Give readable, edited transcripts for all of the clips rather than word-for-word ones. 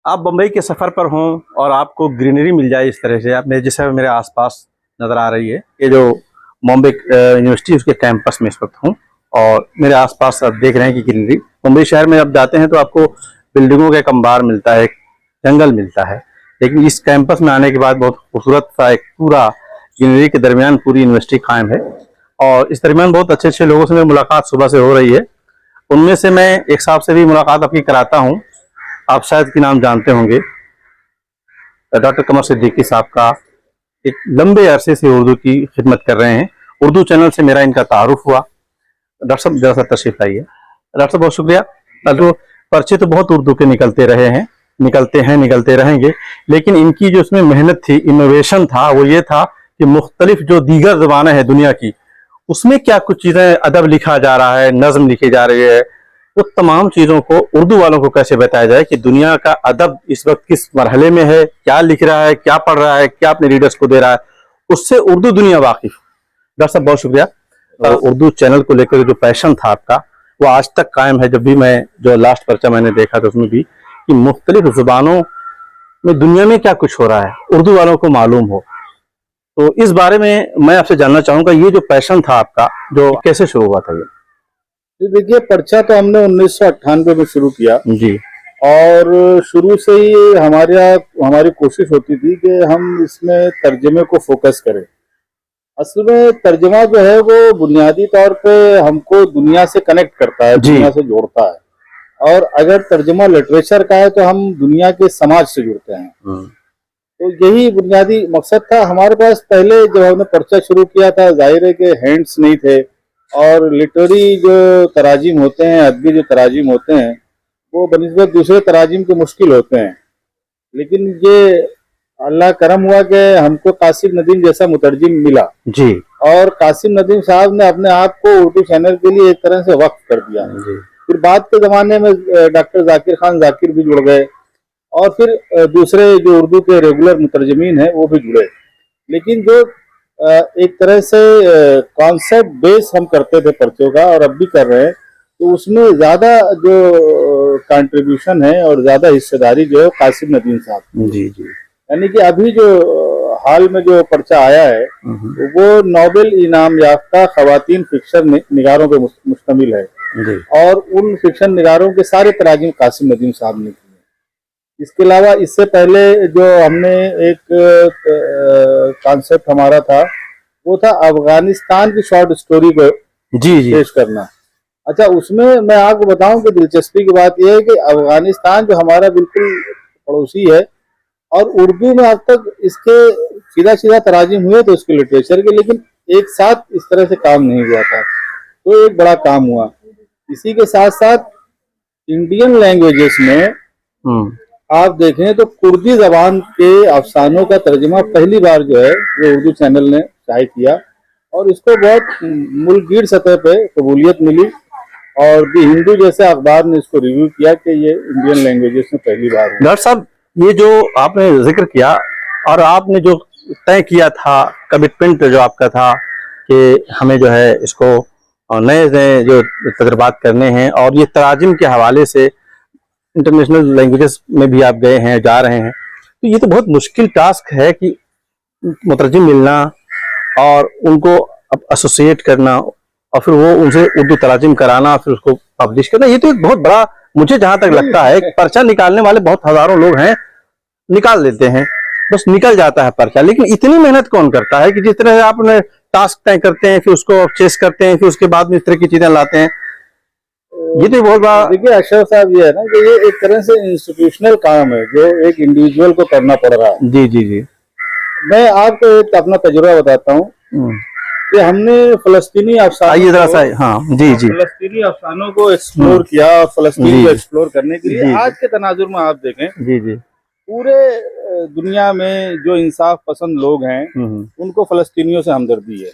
आप बम्बई के सफ़र पर हों और आपको ग्रीनरी मिल जाए इस तरह से, आप मेरे जैसे मेरे आसपास नज़र आ रही है, ये जो बॉम्बे यूनिवर्सिटी उसके कैंपस में इस वक्त हूँ और मेरे आसपास आप देख रहे हैं कि ग्रीनरी। मुंबई शहर में आप जाते हैं तो आपको बिल्डिंगों का एक अंबार मिलता है, एक जंगल मिलता है, लेकिन इस कैंपस में आने के बाद बहुत खूबसूरत सा एक पूरा ग्रीनरी के दरमियान पूरी यूनिवर्सिटी कायम है और इस दरमियान बहुत अच्छे अच्छे लोगों से मेरी मुलाकात सुबह से हो रही है। उनमें से मैं एक साहब से भी मुलाकात आपकी कराता हूँ, आप शायद की नाम जानते होंगे, डॉक्टर कमर सिद्दीकी साहब का। एक लंबे अरसे से उर्दू की खिदमत कर रहे हैं, उर्दू चैनल से मेरा इनका तारुफ हुआ। डॉक्टर साहब जरा सा तशरीफ लाइए। डॉक्टर साहब बहुत शुक्रिया। तो पर्चे तो बहुत उर्दू के निकलते रहे हैं, निकलते रहेंगे, लेकिन इनकी जो इसमें मेहनत थी, इनोवेशन था, वो ये था कि मुख्तलिफ जो दीगर ज़बानें हैं दुनिया की, उसमें क्या कुछ चीज़ें, अदब लिखा जा रहा है, नज़म लिखी जा रही है, वो तमाम चीज़ों को उर्दू वालों को कैसे बताया जाए कि दुनिया का अदब इस वक्त किस मरहले में है, क्या लिख रहा है, क्या पढ़ रहा है, क्या अपने रीडर्स को दे रहा है, उससे उर्दू दुनिया वाकिफ। डॉक्टर साहब बहुत शुक्रिया। और उर्दू चैनल को लेकर जो पैशन था आपका वो आज तक कायम है। जब भी मैं जो लास्ट पर्चा मैंने देखा था उसमें भी कि मुख्तलिफ जुबानों में दुनिया में क्या कुछ हो रहा है उर्दू वालों को मालूम हो, तो इस बारे में मैं आपसे जानना चाहूंगा, ये जो पैशन था आपका जो कैसे शुरू हुआ था? ये देखिए, पर्चा तो हमने 1998 में शुरू किया जी और शुरू से ही हमारी कोशिश होती थी कि हम इसमें तर्जमे को फोकस करें। असल में तर्जमा जो है वो बुनियादी तौर पे हमको दुनिया से कनेक्ट करता है, दुनिया से जोड़ता है, और अगर तर्जमा लिटरेचर का है तो हम दुनिया के समाज से जुड़ते हैं। तो यही बुनियादी मकसद था हमारे पास। पहले जब हमने पर्चा शुरू किया था, जाहिर है कि हैंड्स नहीं थे और लिटरेरी जो तराजीम होते हैं, अदबी जो तराजीम होते हैं, वो बनिस्बत दूसरे तराजीम के मुश्किल होते हैं। लेकिन ये अल्लाह करम हुआ कि हमको कासिम नदीम जैसा मुतरजिम मिला जी, और कासिम नदीम साहब ने अपने आप को उर्दू चैनल के लिए एक तरह से वक्फ कर दिया। फिर बाद के ज़माने में डॉक्टर जाकिर खान जाकिर भी जुड़ गए और फिर दूसरे जो उर्दू के रेगुलर मुतरजमीन हैं वो भी जुड़े। लेकिन जो एक तरह से कॉन्सेप्ट बेस हम करते थे पर्चों का और अब भी कर रहे हैं, तो उसमें ज़्यादा जो कंट्रीब्यूशन है और ज़्यादा हिस्सेदारी जो है कासिम नदीम साहब। जी जी। यानी कि अभी जो हाल में जो पर्चा आया है वो नोबेल इनाम याफ्ता खवातीन फिक्शन निगारों पे मुश्तमिल है और उन फिक्शन निगारों के सारे तराजीम कासिम नदीम साहब ने किए। इसके अलावा इससे पहले जो हमने एक कॉन्सेप्ट हमारा था वो था अफगानिस्तान की शॉर्ट स्टोरी को पेश करना। अच्छा, उसमें मैं आपको बताऊं कि दिलचस्पी की बात यह है कि अफगानिस्तान जो हमारा बिल्कुल पड़ोसी है और उर्दू में अब तक इसके सीधा सीधा तराजिम हुए थे उसके लिटरेचर के, लेकिन एक साथ इस तरह से काम नहीं हुआ था, तो एक बड़ा काम हुआ। इसी के साथ साथ इंडियन लैंग्वेजेस में आप देखें तो कुर्दी जबान के अफसानों का तर्जुमा पहली बार जो है वो उर्दू चैनल ने शाये किया और इसको बहुत मुल्कगीर सतह पे कबूलियत मिली और दी हिंदू जैसे अखबार ने इसको रिव्यू किया कि ये इंडियन लैंग्वेजेस में पहली बार है। डॉक्टर साहब, ये जो आपने जिक्र किया और आपने जो तय किया था, कमिटमेंट जो आपका था कि हमें जो है इसको नए नए जो तजर्बात करने हैं और ये तराजिम के हवाले से इंटरनेशनल लैंग्वेजेस में भी आप गए हैं, जा रहे हैं, तो ये तो बहुत मुश्किल टास्क है कि मुतरजिम मिलना और उनको एसोसिएट करना और फिर वो उनसे उर्दू तराजिम कराना, फिर उसको पब्लिश करना। ये तो एक बहुत बड़ा, मुझे जहां तक लगता है, पर्चा निकालने वाले बहुत हजारों लोग हैं, निकाल देते हैं, बस निकल जाता है पर्चा, लेकिन इतनी मेहनत कौन करता है कि जिस तरह से आपने टास्क तय करते हैं, फिर उसको चेस करते हैं, फिर उसके बाद में इस तरह की चीजें लाते हैं। ये तो बहुत बड़ा। देखिए अशरफ साहब, ये है ना कि ये एक तरह से इंस्टीट्यूशनल काम है जो एक इंडिविजुअल को करना पड़ रहा है। जी जी जी। मैं आपको एक अपना तजुर्बा बताता हूँ कि हमने फलस्तीनी फलस्तीनी अफसानों को एक्सप्लोर किया और फलस्तीन को एक्सप्लोर करने के लिए आज के तनाजुर में आप देखें जी जी पूरे दुनिया में जो इंसाफ पसंद लोग हैं उनको फलस्तीनियों से हमदर्दी है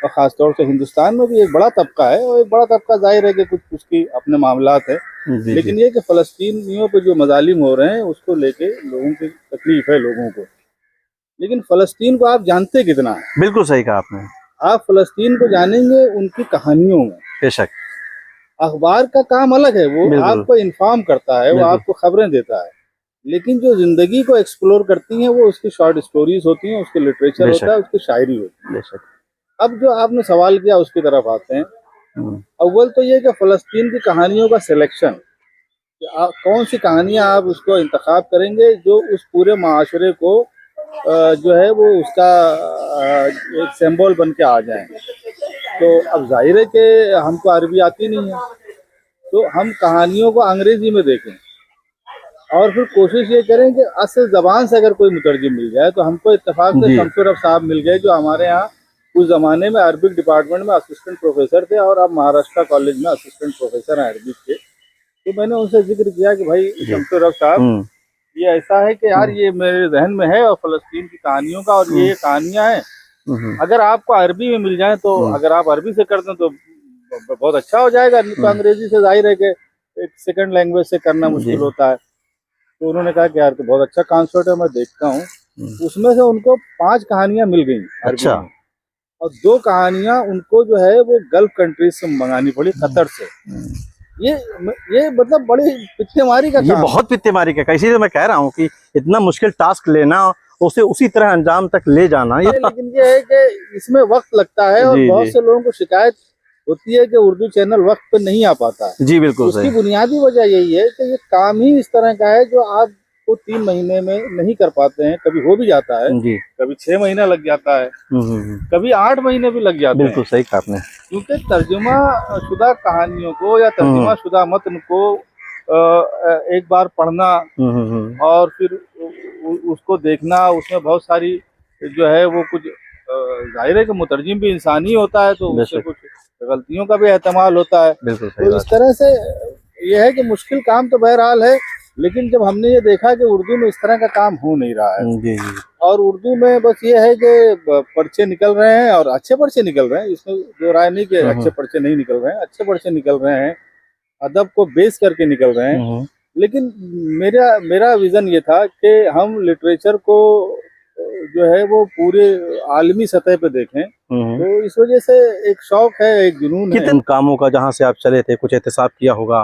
और खासतौर से हिंदुस्तान में भी एक बड़ा तबका है और एक बड़ा तबका जाहिर है कि कुछ की अपने मामलात है, लेकिन ये कि फलस्तीनियों पे जो मजालिम हो रहे हैं उसको लेके लोगों की तकलीफ है लोगों को। लेकिन फलस्तीन को आप जानते कितना है? बिल्कुल सही कहा आपने। आप फलस्तीन को जानेंगे उनकी कहानियों में। बेशक अखबार का काम अलग है, वो आपको इन्फॉर्म करता है, वो आपको खबरें देता है, लेकिन जो जिंदगी को एक्सप्लोर करती हैं वो उसकी शॉर्ट स्टोरीज होती हैं, उसके लिटरेचर बेशक। होता है, उसकी शायरी होती है। बेशक। अब जो आपने सवाल किया उसकी तरफ आते हैं। अव्वल तो ये कि फ़लस्तीन की कहानियों का सिलेक्शन, कौन सी कहानियां आप उसको इंतखाब करेंगे जो उस पूरे माशरे को जो है वो उसका एक सिंबल बन के आ जाए। तो अब जाहिर है कि हमको अरबी आती नहीं है, तो हम कहानियों को अंग्रेजी में देखें और फिर कोशिश ये करें कि असल ज़बान से अगर कोई मुतरजिम मिल जाए। तो हमको इत्तेफाक से जी। शमसुर रब साहब मिल गए, जो हमारे यहाँ उस ज़माने में अरबिक डिपार्टमेंट में असिस्टेंट प्रोफेसर थे और अब महाराष्ट्र कॉलेज में असिस्टेंट प्रोफेसर हैं अरबिक के। तो मैंने उनसे जिक्र किया कि भाई शमसुर रब साहब, ये ऐसा है कि यार ये मेरे जहन में है और फ़लस्तीन की कहानियों का, और ये कहानियां हैं, अगर आपको अरबी में मिल जाए तो अगर आप अरबी से कर दें तो बहुत अच्छा हो जाएगा, नहीं तो अंग्रेजी से जाहिर है कि एक सेकंड लैंग्वेज से करना मुश्किल होता है। तो उन्होंने कहा कि यार तो बहुत अच्छा कॉन्सेप्ट है, मैं देखता हूँ। उसमें से उनको 5 कहानियां मिल गई अरबी में, और 2 कहानियां उनको जो है वो गल्फ कंट्रीज से मंगानी पड़ी, कतर से। ये मतलब बड़ी पित्तेमारी का काम, ये बहुत पित्तेमारी का, इसीलिए मैं कह रहा हूँ कि इतना मुश्किल टास्क लेना, उसे उसी तरह अंजाम तक ले जाना लेकिन ये है कि इसमें वक्त लगता है और बहुत से लोगों को शिकायत होती है कि उर्दू चैनल वक्त पे नहीं आ पाता है। जी बिल्कुल। उसकी बुनियादी वजह यही है कि ये काम ही इस तरह का है जो आपको 3 महीने में नहीं कर पाते हैं। कभी हो भी जाता है जी, कभी 6 महीना लग जाता है, कभी 8 महीने भी लग जाते हैं। बिल्कुल सही कहा आपने। क्योंकि तर्जुमा शुदा कहानियों को या तर्जुमा शुदा मतन को एक बार पढ़ना और फिर उसको देखना, उसमें बहुत सारी जो है वो कुछ जाहिर है कि मुतरजिम भी इंसान ही होता है, तो उससे कुछ गलतियों का भी एहतमाल होता है। तो इस तरह से यह है कि मुश्किल काम तो बहरहाल है, लेकिन जब हमने ये देखा कि उर्दू में इस तरह का काम हो नहीं रहा है जी। और उर्दू में बस ये है कि पर्चे निकल रहे हैं और अच्छे पर्चे निकल रहे हैं, इसमें जो राय नहीं कि अच्छे पर्चे नहीं निकल रहे हैं, अच्छे पर्चे निकल रहे हैं, अदब को बेस करके निकल रहे हैं। लेकिन मेरा विजन ये था कि हम लिटरेचर को जो है वो पूरे आलमी सतह पे देखें। तो इस वजह से एक शौक है, एक जुनून है। कितने कामों का जहाँ से आप चले थे, कुछ एहतसाब किया होगा,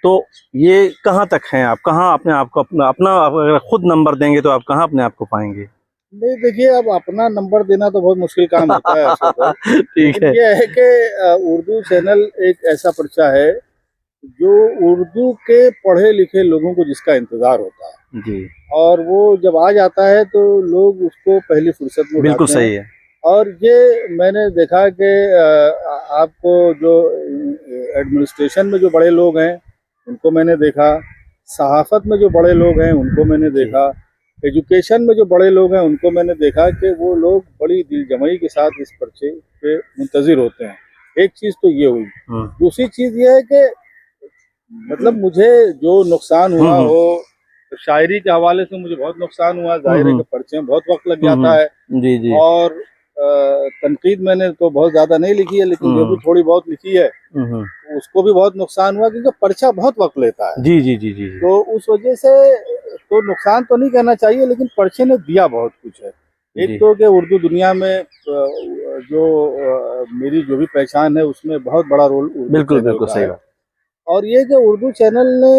तो ये कहाँ तक हैं आप, कहाँ अपने आप को अपना अगर खुद नंबर देंगे तो आप कहाँ अपने आप को पाएंगे? नहीं देखिए, अब अपना नंबर देना तो बहुत मुश्किल काम होता है। ठीक है। ये है कि उर्दू चैनल एक ऐसा पर्चा है जो उर्दू के पढ़े लिखे लोगों को जिसका इंतजार होता है जी, और वो जब आ जाता है तो लोग उसको पहली फुर्सत में बिल्कुल सही है। और ये मैंने देखा कि आपको जो एडमिनिस्ट्रेशन में जो बड़े लोग हैं उनको मैंने देखा, सहाफत में जो बड़े लोग हैं उनको मैंने देखा, एजुकेशन में जो बड़े लोग हैं उनको मैंने देखा कि वो लोग बड़ी दिलजमई के साथ इस पर्चे पे मुंतजिर होते हैं। एक चीज़ तो ये हुई। दूसरी चीज़ ये है कि मतलब मुझे जो नुकसान हुआ वो शायरी के हवाले से मुझे बहुत नुकसान हुआ। जाहिर है कि पर्चे में बहुत वक्त लग जाता है जी जी, और तनकीद मैंने तो बहुत ज्यादा नहीं लिखी है, लेकिन जो भी थोड़ी बहुत लिखी है उसको भी बहुत नुकसान हुआ क्योंकि पर्चा बहुत वक्त लेता है। जी जी जी जी, तो उस वजह से तो नुकसान तो नहीं कहना चाहिए, लेकिन पर्चे ने दिया बहुत कुछ है। एक तो कि उर्दू दुनिया में जो मेरी जो भी पहचान है उसमें बहुत बड़ा रोल बिल्कुल बिल्कुल सही बात। और ये कि उर्दू चैनल ने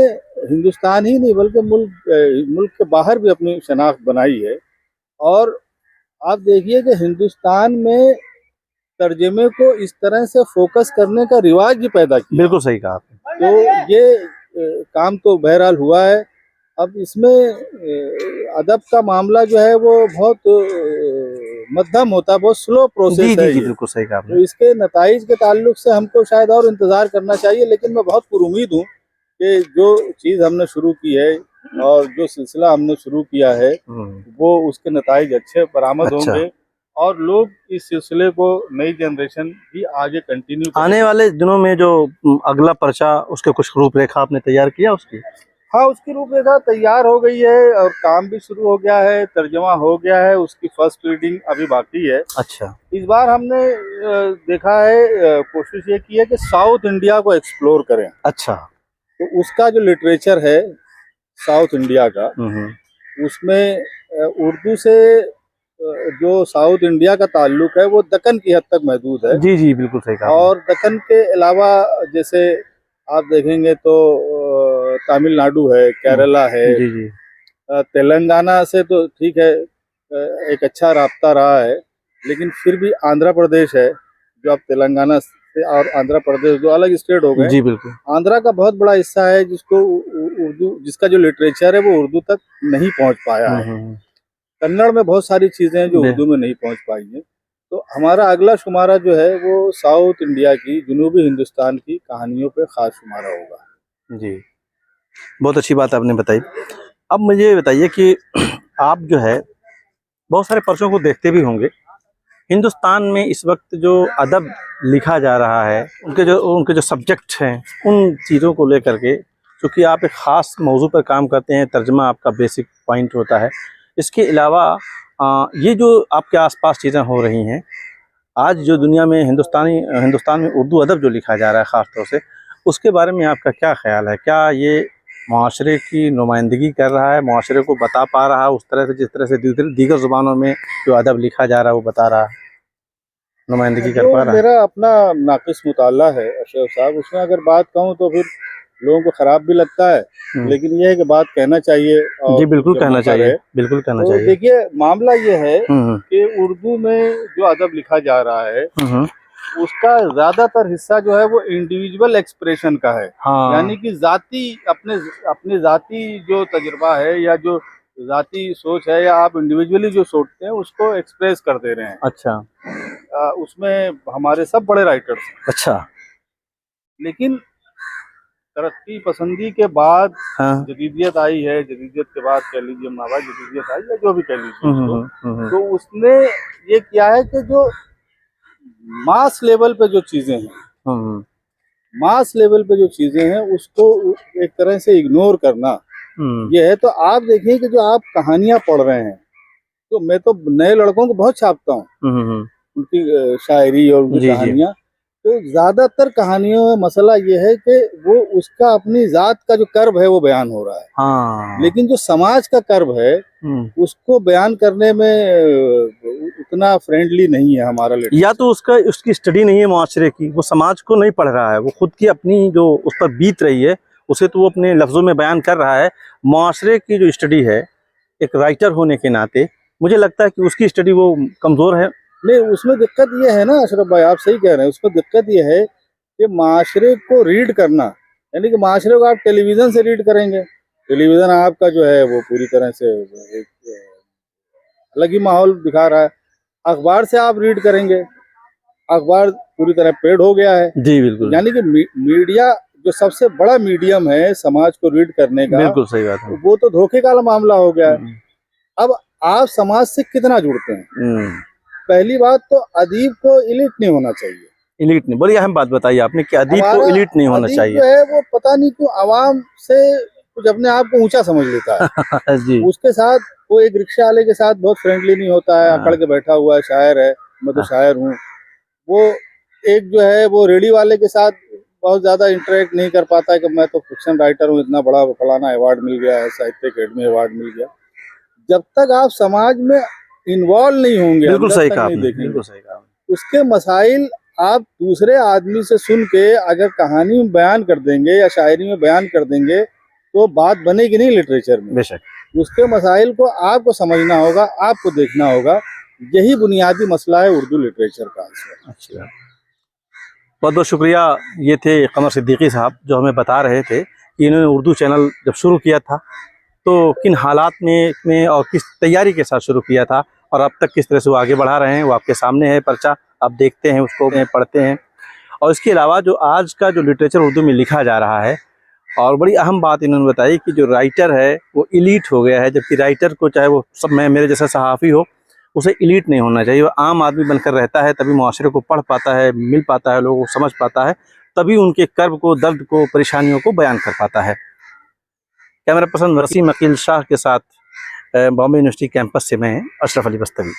हिंदुस्तान ही नहीं बल्कि मुल्क के बाहर भी अपनी शनाख्त बनाई है। और आप देखिए कि हिंदुस्तान में तर्जमे को इस तरह से फोकस करने का रिवाज भी पैदा किया। बिल्कुल सही कहा आपने। तो ये काम तो बहरहाल हुआ है। अब इसमें अदब का मामला जो है वो बहुत मध्यम होता है, बहुत स्लो प्रोसेस है। जी बिल्कुल सही कहा आपने। तो इसके नताइज के ताल्लुक से हमको शायद और इंतजार करना चाहिए, लेकिन मैं बहुत पुरुमीद हूँ कि जो चीज़ हमने शुरू की है और जो सिलसिला हमने शुरू किया है वो उसके नताइज अच्छे बरामद होंगे और लोग इस सिलसिले को नई जनरेशन भी आगे कंटिन्यू आने वाले दिनों में जो अगला पर्चा उसके कुछ रूपरेखा आपने तैयार किया उसकी? हाँ, उसकी रूपरेखा तैयार हो गई है और काम भी शुरू हो गया है, तर्जमा हो गया है, उसकी फर्स्ट रीडिंग अभी बाकी है। अच्छा। इस बार हमने देखा है, कोशिश ये की है कि साउथ इंडिया को एक्सप्लोर करें। अच्छा। तो उसका जो लिटरेचर है साउथ इंडिया का, उसमें उर्दू से जो साउथ इंडिया का ताल्लुक है वो दक्कन की हद तक महदूद है। जी जी बिल्कुल सही कहा। और दक्कन के अलावा जैसे आप देखेंगे तो तमिलनाडु है, केरला है, जी जी। तेलंगाना से तो ठीक है, एक अच्छा राब्ता रहा है, लेकिन फिर भी आंध्र प्रदेश है, जो अब तेलंगाना से और आंध्र प्रदेश जो अलग स्टेट हो गए। जी बिल्कुल। आंध्रा का बहुत बड़ा हिस्सा है जिसको उर्दू, जिसका जो लिटरेचर है वो उर्दू तक नहीं पहुंच पाया है। कन्नड़ में बहुत सारी चीजें हैं जो उर्दू में नहीं पहुंच पाई हैं। तो हमारा अगला शुमारा जो है वो साउथ इंडिया की, जनूबी हिंदुस्तान की कहानियों पे खास शुमारा होगा। जी, बहुत अच्छी बात आपने बताई। अब मुझे ये बताइए कि आप जो है बहुत सारे पर्चों को देखते भी होंगे। हिंदुस्तान में इस वक्त जो अदब लिखा जा रहा है, उनके जो सब्जेक्ट हैं, उन चीज़ों को लेकर के, क्योंकि आप एक ख़ास मौजू पर काम करते हैं, तर्जमा आपका बेसिक पॉइंट होता है। इसके अलावा ये जो आपके आसपास चीज़ें हो रही हैं, आज जो दुनिया में हिंदुस्तान में उर्दू अदब जो लिखा जा रहा है ख़ास तौर से, उसके बारे में आपका क्या ख्याल है? क्या ये माशरे की नुमाइंदगी कर रहा है, माशरे को बता पा रहा है उस तरह से जिस तरह से दीगर ज़ुबानों में जो अदब लिखा जा रहा है वो बता रहा है, नुमाइंदगी कर पा रहा है? मेरा अपना नाक़िस मुताला है अशरफ साहब, उसमें अगर बात कहूँ तो फिर लोगों को ख़राब भी लगता है, लेकिन ये है कि बात कहना चाहिए। और जी बिल्कुल कहना चाहिए, बिल्कुल कहना चाहिए। देखिए, मामला ये है कि उर्दू में जो अदब लिखा जा रहा है उसका ज्यादातर हिस्सा जो है वो इंडिविजुअल एक्सप्रेशन का है। हाँ। यानी कि जाती अपने जाती जो तजुर्बा है या जो जाती सोच है या आप इंडिविजुअली जो सोचते हैं उसको एक्सप्रेस कर दे रहे हैं। अच्छा। उसमें हमारे सब बड़े राइटर्स हैं। अच्छा। लेकिन तरक्की पसंदी के बाद हाँ। जदीदियत आई है, जदीदियत के बाद कह लीजिए मावा जदीदियत आई या जो भी कह लीजिए, तो उसने ये किया है कि जो मास लेवल पे जो चीजें हैं, मास लेवल पे जो चीजें हैं उसको एक तरह से इग्नोर करना ये है। तो आप देखिए कि जो आप कहानियां पढ़ रहे हैं, तो मैं तो नए लड़कों को बहुत छापता हूँ उनकी शायरी और उनकी कहानियां। तो ज्यादातर कहानियों में मसला ये है कि वो उसका अपनी जात का जो कर्ब है वो बयान हो रहा है। हाँ। लेकिन जो समाज का कर्ब है उसको बयान करने में उतना फ्रेंडली नहीं है हमारा लिटरेचर। या तो उसकी स्टडी नहीं है मुआशरे की, वो समाज को नहीं पढ़ रहा है, वो खुद की अपनी जो उस पर बीत रही है उसे तो वो अपने लफ्जों में बयान कर रहा है। मुआशरे की जो स्टडी है, एक राइटर होने के नाते मुझे लगता है कि उसकी स्टडी वो कमजोर है। नहीं, उसमें दिक्कत ये है ना अशरफ भाई, आप सही कह रहे हैं, उसमें दिक्कत ये है कि माशरे को रीड करना, यानी कि माशरे को आप टेलीविजन से रीड करेंगे, टेलीविजन आपका जो है वो पूरी तरह से एक अलग ही माहौल दिखा रहा है। अखबार से आप रीड करेंगे, अखबार पूरी तरह पेड हो गया है। जी बिल्कुल। यानी कि मीडिया जो सबसे बड़ा मीडियम है समाज को रीड करने का, बिल्कुल सही बात है, वो तो धोखे का मामला हो गया है। अब आप समाज से कितना जुड़ते हैं? पहली बात तो अदीब को इलीट नहीं होना चाहिए। इलीट नहीं, बड़ी अहम बात बताई आपने कि अदीब को इलीट नहीं होना चाहिए। जो है वो पता नहीं क्यों आवाम से कुछ अपने आप को ऊंचा समझ लेता है। जी। उसके साथ वो एक रिक्शा वाले के साथ बहुत फ्रेंडली नहीं होता है, अकड़ के बैठा हुआ है, शायर है, मैं तो शायर हूँ। वो एक जो है वो रेडी वाले के साथ बहुत ज्यादा इंटरेक्ट नहीं कर पाता है कि मैं तो फिक्शन राइटर हूँ, इतना बड़ा फलाना अवार्ड मिल गया है, साहित्य अकेडमी अवार्ड मिल गया। जब तक आप समाज में इन्वॉल्व नहीं होंगे, बिल्कुल सही कहा, बिल्कुल सही कहा, उसके मसाइल आप दूसरे आदमी से सुन के अगर कहानी में बयान कर देंगे या शायरी में बयान कर देंगे तो बात बनेगी नहीं लिटरेचर में। बेशक उसके मसाइल को आपको समझना होगा, आपको देखना होगा। यही बुनियादी मसला है उर्दू लिटरेचर का। अच्छा, बहुत बहुत शुक्रिया। ये थे कमर सिद्दीकी साहब जो हमें बता रहे थे कि इन्होंने उर्दू चैनल जब शुरू किया था तो किन हालात में और किस तैयारी के साथ शुरू किया था और अब तक किस तरह से वो आगे बढ़ा रहे हैं। वो आपके सामने है पर्चा, आप देखते हैं उसको, पढ़ते हैं। और इसके अलावा जो आज का जो लिटरेचर उर्दू में लिखा जा रहा है, और बड़ी अहम बात इन्होंने बताई कि जो राइटर है वो इलीट हो गया है, जबकि राइटर को चाहे वो सब मेरे जैसा सहाफ़ी हो, उसे इलीट नहीं होना चाहिए। वो आम आदमी बनकर रहता है, तभी मुआशरे को पढ़ पाता है, मिल पाता है, लोगों को समझ पाता है, तभी उनके कर्ब को, दर्द को, परेशानियों को बयान कर पाता है। कैमरा पर्सन वसीम अकील शाह के साथ बॉम्बे यूनिवर्सिटी कैंपस से मैं अशरफ अली बस्तवी।